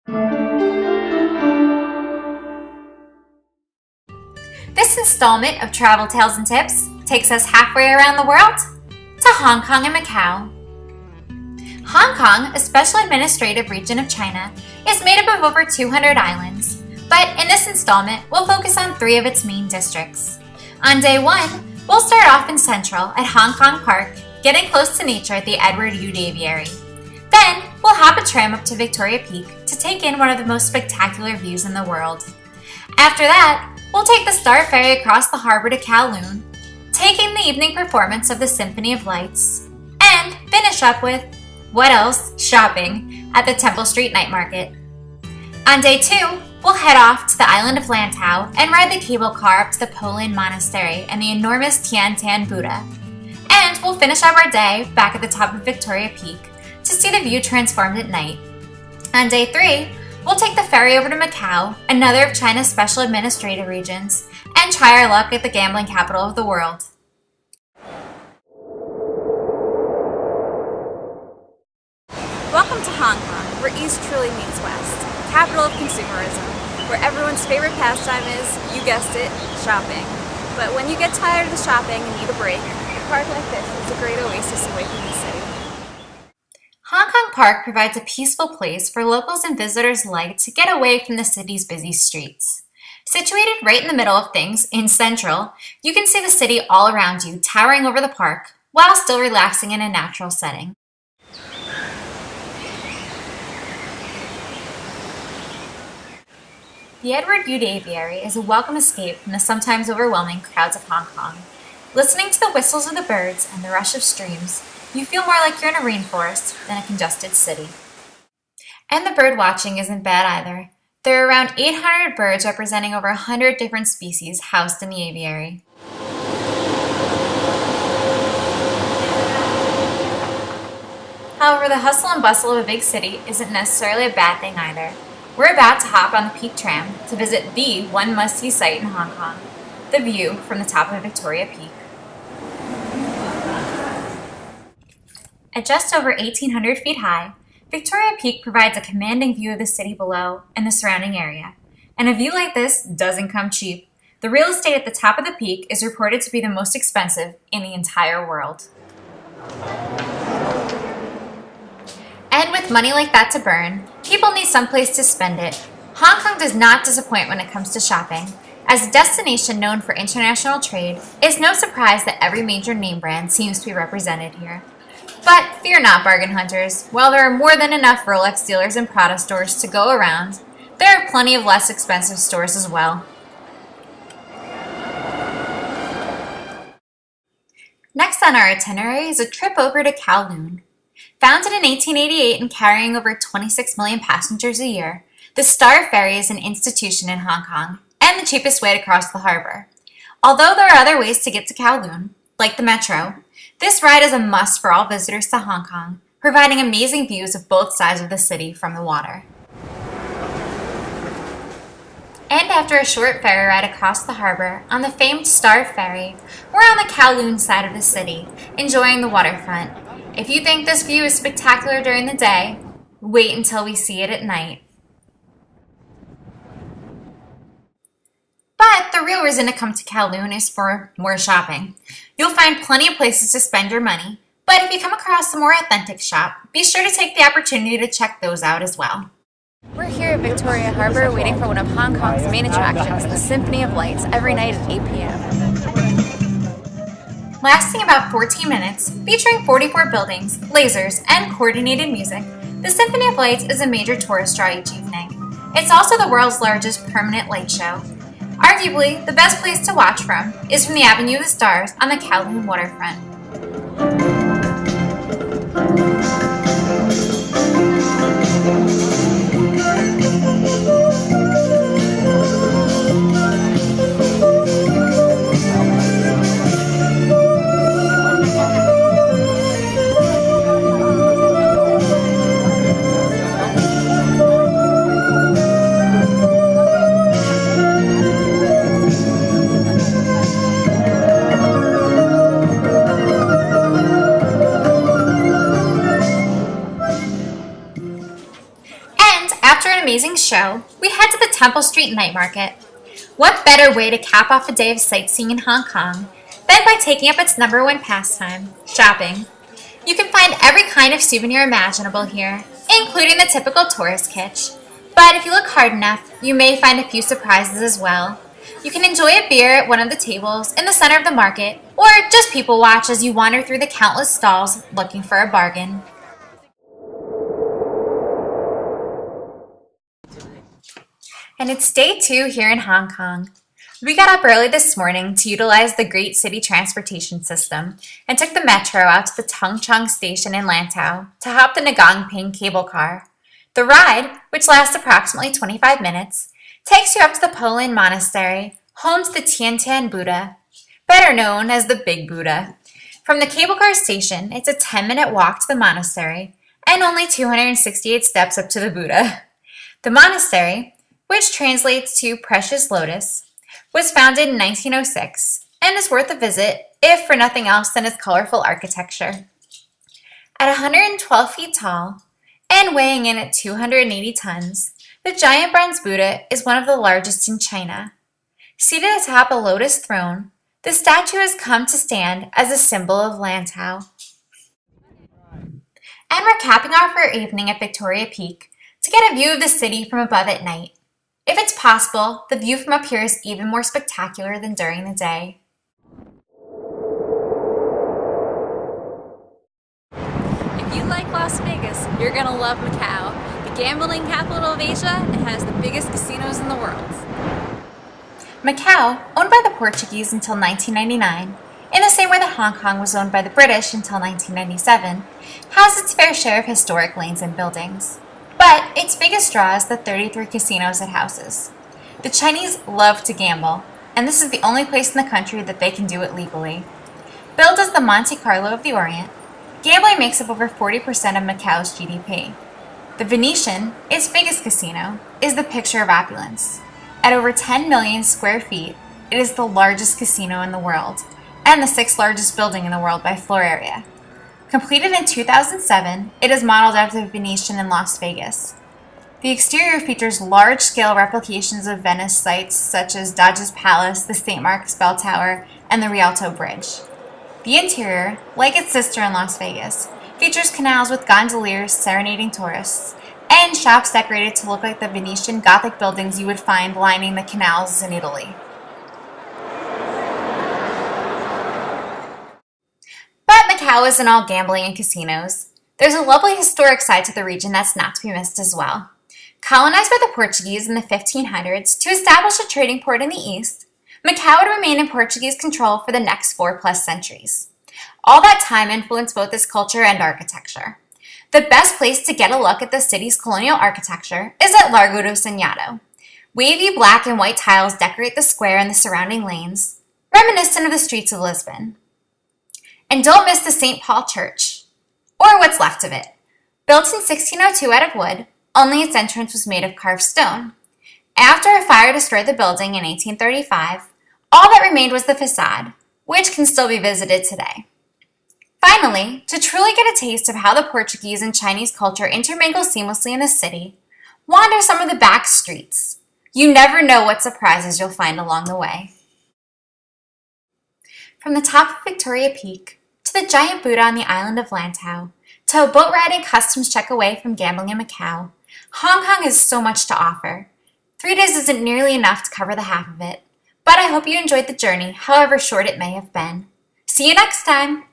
This installment of Travel Tales and Tips takes us halfway around the world to Hong Kong and Macau. Hong Kong, a special administrative region of China, is made up of over 200 islands, but in this installment, we'll focus on 3 of its main districts. On day 1, we'll start off in Central at Hong Kong Park, getting close to nature at the Edward Youde Aviary. Then, we'll hop a tram up to Victoria Peak to take in one of the most spectacular views in the world. After that, we'll take the Star Ferry across the harbor to Kowloon, taking the evening performance of the Symphony of Lights, and finish up with, what else, shopping at the Temple Street Night Market. On day 2, we'll head off to the island of Lantau and ride the cable car up to the Polin Monastery and the enormous Tian Tan Buddha. And we'll finish up our day back at the top of Victoria Peak to see the view transformed at night. On day 3, we'll take the ferry over to Macau, another of China's special administrative regions, and try our luck at the gambling capital of the world. Welcome to Hong Kong, where East truly meets West, capital of consumerism, where everyone's favorite pastime is, you guessed it, shopping. But when you get tired of the shopping and need a break, a park like this is a great oasis away from the city. Hong Kong Park provides a peaceful place for locals and visitors alike to get away from the city's busy streets. Situated right in the middle of things, in Central, you can see the city all around you, towering over the park, while still relaxing in a natural setting. The Edward Youde Aviary is a welcome escape from the sometimes overwhelming crowds of Hong Kong. Listening to the whistles of the birds and the rush of streams, you feel more like you're in a rainforest than a congested city. And the bird watching isn't bad either. There are around 800 birds representing over 100 different species housed in the aviary. However, the hustle and bustle of a big city isn't necessarily a bad thing either. We're about to hop on the Peak Tram to visit the one must-see sight in Hong Kong, the view from the top of Victoria Peak. At just over 1,800 feet high, Victoria Peak provides a commanding view of the city below and the surrounding area. And a view like this doesn't come cheap. The real estate at the top of the peak is reported to be the most expensive in the entire world. And with money like that to burn, people need someplace to spend it. Hong Kong does not disappoint when it comes to shopping. As a destination known for international trade, it's no surprise that every major name brand seems to be represented here. But fear not, bargain hunters. While there are more than enough Rolex dealers and Prada stores to go around, there are plenty of less expensive stores as well. Next on our itinerary is a trip over to Kowloon. Founded in 1888 and carrying over 26 million passengers a year, the Star Ferry is an institution in Hong Kong and the cheapest way to cross the harbor. Although there are other ways to get to Kowloon, like the metro, this ride is a must for all visitors to Hong Kong, providing amazing views of both sides of the city from the water. And after a short ferry ride across the harbor on the famed Star Ferry, we're on the Kowloon side of the city, enjoying the waterfront. If you think this view is spectacular during the day, wait until we see it at night. But the real reason to come to Kowloon is for more shopping. You'll find plenty of places to spend your money, but if you come across a more authentic shop, be sure to take the opportunity to check those out as well. We're here at Victoria Harbour waiting for one of Hong Kong's main attractions, the Symphony of Lights, every night at 8 p.m. Lasting about 14 minutes, featuring 44 buildings, lasers, and coordinated music, the Symphony of Lights is a major tourist draw each evening. It's also the world's largest permanent light show. Arguably, the best place to watch from is from the Avenue of the Stars on the Kowloon waterfront. amazing show, we head to the Temple Street Night Market. What better way to cap off a day of sightseeing in Hong Kong than by taking up its #1 pastime, shopping? You can find every kind of souvenir imaginable here, including the typical tourist kitsch. But if you look hard enough, you may find a few surprises as well. You can enjoy a beer at one of the tables in the center of the market, or just people watch as you wander through the countless stalls looking for a bargain. And it's day 2 here in Hong Kong. We got up early this morning to utilize the great city transportation system and took the metro out to the Tung Chung station in Lantau to hop the Nagong Ping cable car. The ride, which lasts approximately 25 minutes, takes you up to the Polin Monastery, home to the Tian Tian Buddha, better known as the Big Buddha. From the cable car station, it's a 10-minute walk to the monastery and only 268 steps up to the Buddha. The monastery, which translates to Precious Lotus, was founded in 1906 and is worth a visit, if for nothing else than its colorful architecture. At 112 feet tall and weighing in at 280 tons, the giant bronze Buddha is one of the largest in China. Seated atop a lotus throne, the statue has come to stand as a symbol of Lantau. And we're capping off our evening at Victoria Peak to get a view of the city from above at night. If it's possible, the view from up here is even more spectacular than during the day. If you like Las Vegas, you're gonna love Macau, the gambling capital of Asia. It has the biggest casinos in the world. Macau, owned by the Portuguese until 1999, in the same way that Hong Kong was owned by the British until 1997, has its fair share of historic lanes and buildings. But its biggest draw is the 33 casinos it houses. The Chinese love to gamble, and this is the only place in the country that they can do it legally. Billed as the Monte Carlo of the Orient, gambling makes up over 40% of Macau's GDP. The Venetian, its biggest casino, is the picture of opulence. At over 10 million square feet, it is the largest casino in the world, and the 6th largest building in the world by floor area. Completed in 2007, it is modeled after the Venetian in Las Vegas. The exterior features large-scale replications of Venice sites such as Doge's Palace, the St. Mark's Bell Tower, and the Rialto Bridge. The interior, like its sister in Las Vegas, features canals with gondoliers serenading tourists, and shops decorated to look like the Venetian Gothic buildings you would find lining the canals in Italy. But Macau isn't all gambling and casinos. There's a lovely historic side to the region that's not to be missed as well. Colonized by the Portuguese in the 1500s to establish a trading port in the east, Macau would remain in Portuguese control for the next 4+ centuries. All that time influenced both its culture and architecture. The best place to get a look at the city's colonial architecture is at Largo do Senhado. Wavy black and white tiles decorate the square and the surrounding lanes, reminiscent of the streets of Lisbon. And don't miss the St. Paul Church, or what's left of it. Built in 1602 out of wood, only its entrance was made of carved stone. After a fire destroyed the building in 1835, all that remained was the facade, which can still be visited today. Finally, to truly get a taste of how the Portuguese and Chinese culture intermingle seamlessly in the city, wander some of the back streets. You never know what surprises you'll find along the way. From the top of Victoria Peak, to the giant Buddha on the island of Lantau, to a boat ride and customs check away from gambling in Macau, Hong Kong has so much to offer. 3 days isn't nearly enough to cover the half of it, but I hope you enjoyed the journey, however short it may have been. See you next time!